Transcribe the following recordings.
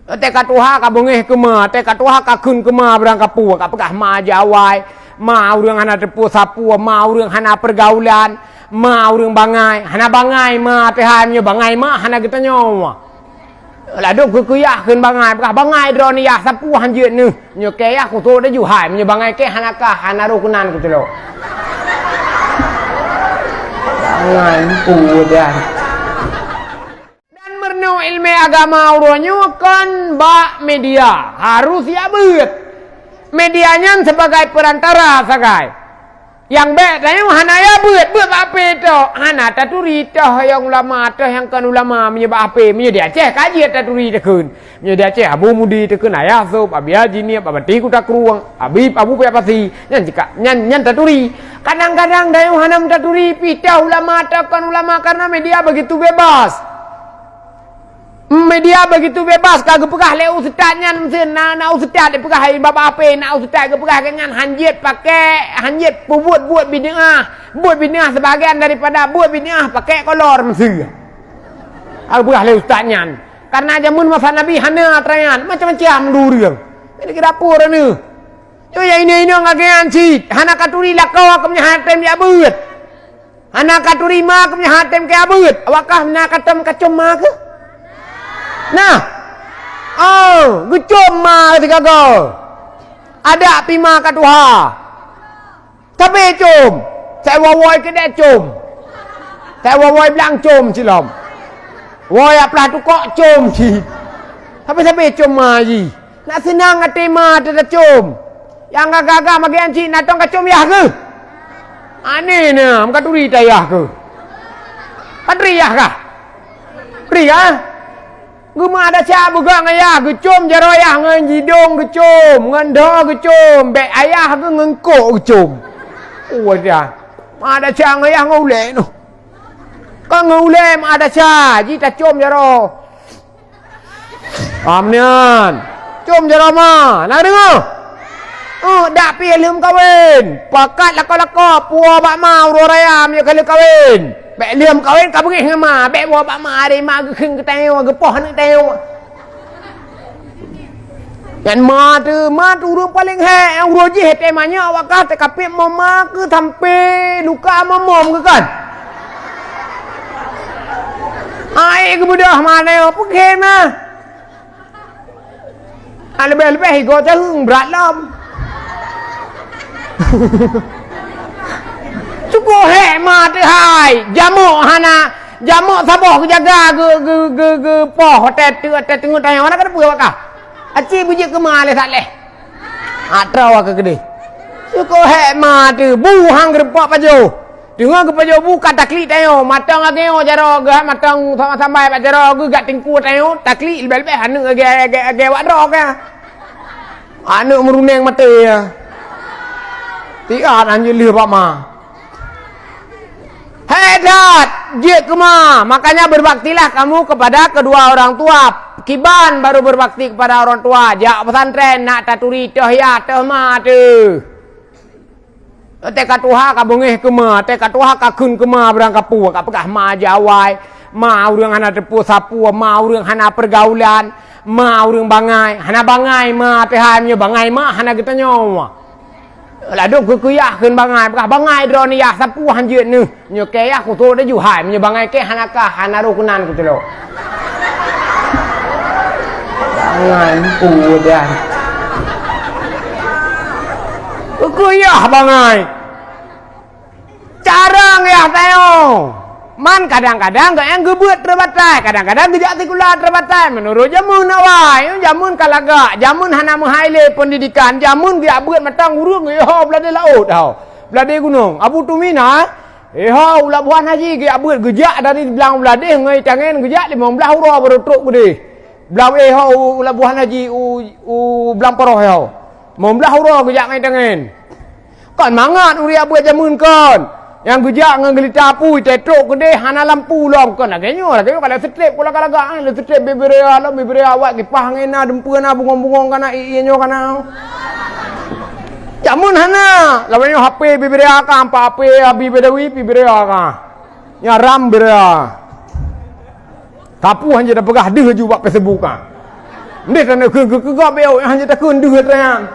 Te katuha ka bengeh kema, te katuha ka kun kema berang kapu, ka pegah ma jawai, ma urang hana tepu sapu, ma urang hana pergaulan, ma urang bangai, hana bangai ma te hanyo bangai ma hana kita nyawa. Ladu ku kuyah keun bangai, pegah bangai dro ni ya sapu hanjeut neuh, nyo ke ya ku to da ju hai menyo bangai ke hana ka hana rukunan ku telo. Bangai ku dah. No ilmu agama urunyo kan ba media harus ya beut medianya sebagai perantara sagai yang bet tanya hana ya beut apa itu hana taturi tah yang ulama tah yang kan ulama menyebab apa menyebab Aceh kaji taturi tekun menyebab Aceh Abu Mudi tekun ayah sob abi haji ni abati ku tak ruang abi abu pe pasti nyan jika nyan taturi kadang-kadang dayu hana taturi pitah ulama tah kan ulama karena media begitu bebas. Media begitu bebas kagak pegah le ustaz nyan mesin na ustaz le pegah hai bapa apa na ustaz ke pegah nyan hanjit pakai hanjit buat bid'ah sebagian daripada buat bid'ah pakai kolor mesin kagak pegah le ustaz nyan karena jamun masa nabi hana trayan macam-macam lu reung ini ke dapur ni yo ya ini ngagean cit hana katuri lakau ke hatem ya beut hana katuri ma ke hatem ke beut awakah na katem kacum ma ke nah, oh, gucum mah ketika kau ada pima katuha, tapi cum, saya wawai ke dek cum, saya wawai bilang cum cilom, wawai aplah tu kok cum cip, tapi cum mah ji, nak senang hati mah tidak cum, yang gagah magian cip natong kacum yah ke, aneh ni, muka turi tayah ke, patri yah kah, pri kah? Guma ada cak buka ngayah gecum jaroyah ngan jidong gecum ngan dah gecum bek ayah ke ngengkok gecum oh dah ada cak ngayah ngule no kan ngule ada cak ji tak cum jaro amnian cum jaro ma nak dengar dak pi lum kawin pakat lako-lako puah bak ma uro raya me kali kawin bek liam kawin ka bengih ngama bek wa bak ma ari ma gekheng ke teo gepoh ni teo yan ma tu urang paling he urang ji hete manya awak te kapip mama ke sampai luka mamom ke kan ai ke budah mana apa ke mah lebih higo jeng berat lam cukup hemat hai jamu hana jamu saboh ke jaga ke poh tet tengok tanya mana kan punya wakah aci buji ke male saleh atrawa ke gede cukup hemat bu hang repok pajo dengar ke pajo buka takli tayo matang ageo jaro ga matang sama-sama pak jaro gak tingku tayo takli lebih anu age wadro ka anu meruneng mate ya tian anjir lihat pak ma hedat jik kema makanya berbaktilah kamu kepada kedua orang tua kiban baru berbakti kepada orang tua jak pesantren nak taturi toh ya toh ma tu te katuha ka bengeh kema te katuha ka kun kema berang kapu ka pegah ma jawai ma urang hana tepu sapu ma urang hana pergaulan ma urang bangai hana bangai ma te hanyo bangai ma hana kita nyawa ladu ku kuyah keun bangai pegah bangai dro ni ya sapu hanjeut neuh nyo ke ya ku to da ju hai menyo bangai ke hana ka hana rukunan ku telo bangai ku dah ku kuyah bangai carang ya tayo man kadang-kadang gak yang gebeut terbatai kadang-kadang gejak tikulah terbatai menurut jamun awai jamun kalaga jamun hana menghaile pendidikan jamun gak beut matang urung ho belade laut hau belade gunung abu tumina ho ulah buan haji gak beut gejak dari belang belade ngai tangen gejak 15 uro baru truk gede belang ho ulah buan haji belang paroh ho 15 uro gejak ngai tangen kan mangat uri abu jamun kan yang gejak ngelita apu tetruk gede hana lampu lom kan agenyo kalau strip kula kalaga le strip beberea lo beberea awak kipah ngena dempeuna bungong-bungong kana ienyo kana jamun hana lawanyo HP beberea ka ampa HP abi bedawi beberea ka nyaram berea tapu hanya dah pegah deh ju buat Facebook ka Dia tak nak kegop beo hanya tak kun dua rayan.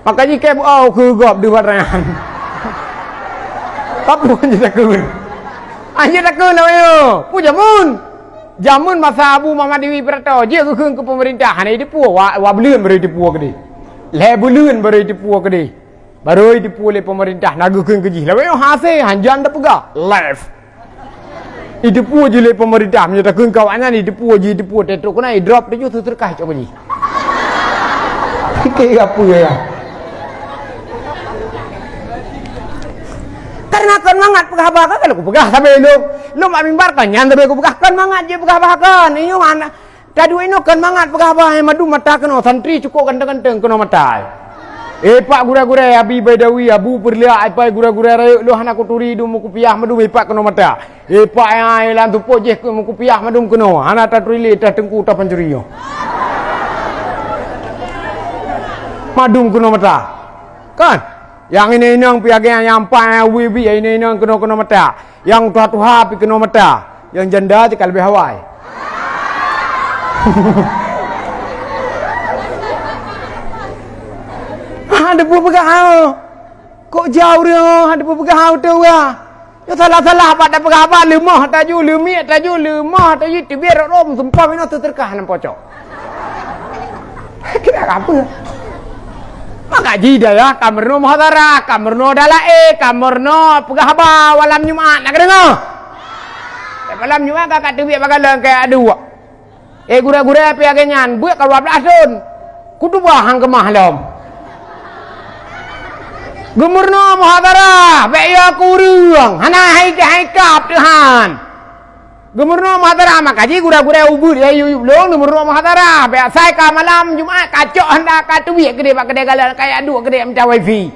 Makanya ke au kegop dua rayan. Apa hanya tak kun. Hanya tak kun ayo. Pu jamun masa Abu Muhammad Dewi Prato dia ke pemerintahan ini pu wa belun baru dipu ke dia. Le belun baru dipu ke dia. Baru dipu oleh pemerintah nak ke ji. Lawe hasil hanjan dah pegah. Live. Itu pun je le pemerintah menyatakan kawanan ni depu je depu tetruk kena drop dia tu terkah cak ni. Fikir apa ya? Karena kan mangat pegah bahkan kalau aku pegah sampai lu mak mimbar kan nyan tapi aku pegah kan mangat je pegah bahkan ini mana tadi ini kan mangat pegah bah madu mata kena santri cukup ganteng-ganteng kena mata. Pak gura-gura abi badawi abu perlia apa gura-gura rayuk lu hana kuturi du muku piah madu pak kena mata. Pak yang lan tu pojeh ku muku piah madu kena hana ta trilih ta tengku ta pancuriyo. Madu kena mata. Kan? Yang ini yang piaga yang pa wibi ini yang kena mata. Yang tua-tua pi kena mata. Yang janda je lebih hawai. Ada buat pegah kok jauh dia ada buat pegah tu lah ya salah pada pegah apa lemah taju lemah taju tu biar rom sumpah mina tu terkah nam pocok kira apa maka jida ya kamerno muhadara kamerno dalae kamerno pegah apa walam Jumaat nak dengar malam Jumaat kakak tu biar bagalan kayak dua gura-gura piagenyan buat kalau 12 tahun kudu bahang kemah lom Gubernur muhadara, beya kurang. Hana hai kap Tuhan. Gubernur muhadara makaji gura-gura ubur ya yuyup long gubernur muhadara. Beya sai ka malam Jumaat kacok hendak ka tu biak gede pak gede galan kayak dua gede macam wifi.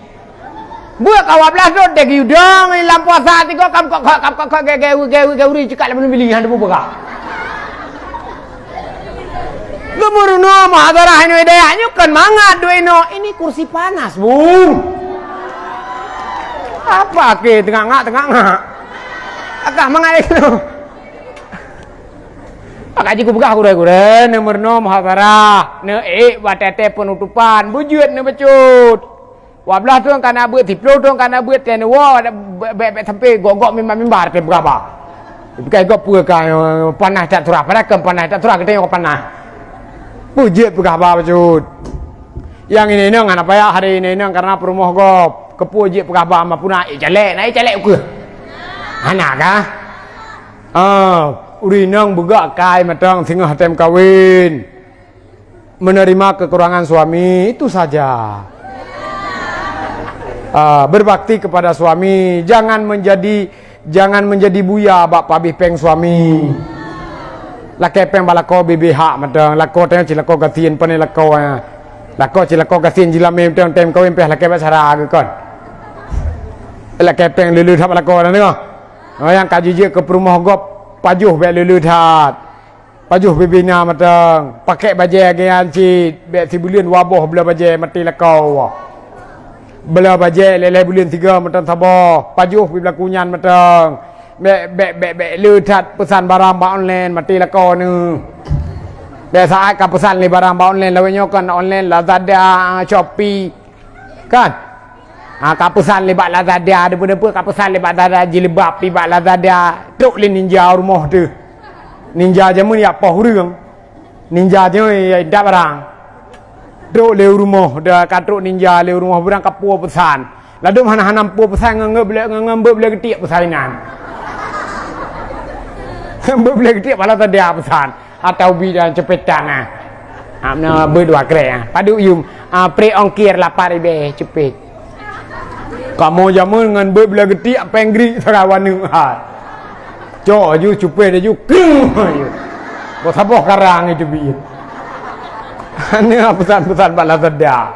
Buat ka 12 dot dek yudang lam puasa tiga kam kok geuri cekak belum pilihan tu buka. Gubernur muhadara ini dayanya kan mangat dueno ini kursi panas, Bung. Apa ke tengah ngak agak mengalir tu agak jiku begah gure nomor no muhawarah ne watete penutupan bujut ne becut 12 tu kana buat 10 tu kana buat ten wa be sampai gogok mimbar te berapa kai go pu kai panah tak turah pada ke panah tak turah gede ko panah bujut begah ba becut yang ini nang apa ya hari ini nang karena perumoh gop kepuji pegabah sama punah calek ke anak kah urinang begak kai matang singa tem kawin menerima kekurangan suami itu saja berbakti kepada suami jangan menjadi buya bak pabih peng suami laki peng balako BBH matang lako teng cilako gasien pane lako lako cilako gasien jilame tem kawin peh laki basara kan la kepeng lulu tap lako na dengar yang kaji je ke perumah gop pajuh be lulu that pajuh bibina matang pakai baje gian cit be sibulian waboh bela baje mati lakau bela baje lele bulian 3 matang saboh pajuh bibla kunyan matang be lulu that pesan barang ba online mati lakau nu be saat ka pesan le barang ba online lawenyo kan online Lazada Shopee kan kapusan lebat Lazada ada pun kapusan lebat Lazada jilbab lebat Lazada truk le ninja rumah tu ninja je mun ya apa hurung ninja je dak barang truk le rumah dah katruk ninja le rumah barang kapua pesan lalu mana hanam pu pesan ngembek boleh ketik pesainan ngembek boleh ketik pala Lazada pesan atau bidan cepetan amna berdua kere padu yum pre ongkir 8 cepet kamu jamun dengan berbela getik penggri serawan ni cok ju cupe dia ju kau saboh karang itu biit ini pesan-pesan bala sedar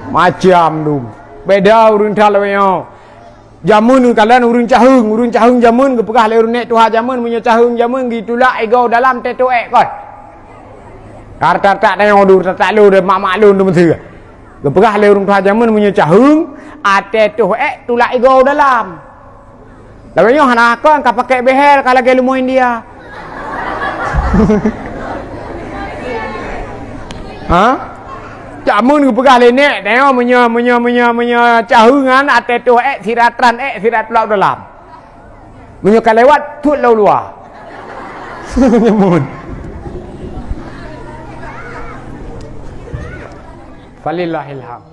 macam tu beda urun talawnya jamun kalian urun cahung jamun kepegah le urun nek tuha jamun punya cahung jamun gitulah ego dalam tetuek kon karta tak ada yang udur tak lu mak lu tu mesti kepegah le urun tuha jamun punya cahung ate tu tulak ego dalam. Lawanyo hana kon ka pakai behel kala ke lumo India. Ha? Cak mun pegah lenek tengok menyo cahungan ate tu siratran sirat laut dalam. Menyo kan lewat tut laut luar. Nyamun. Falillahil hamd.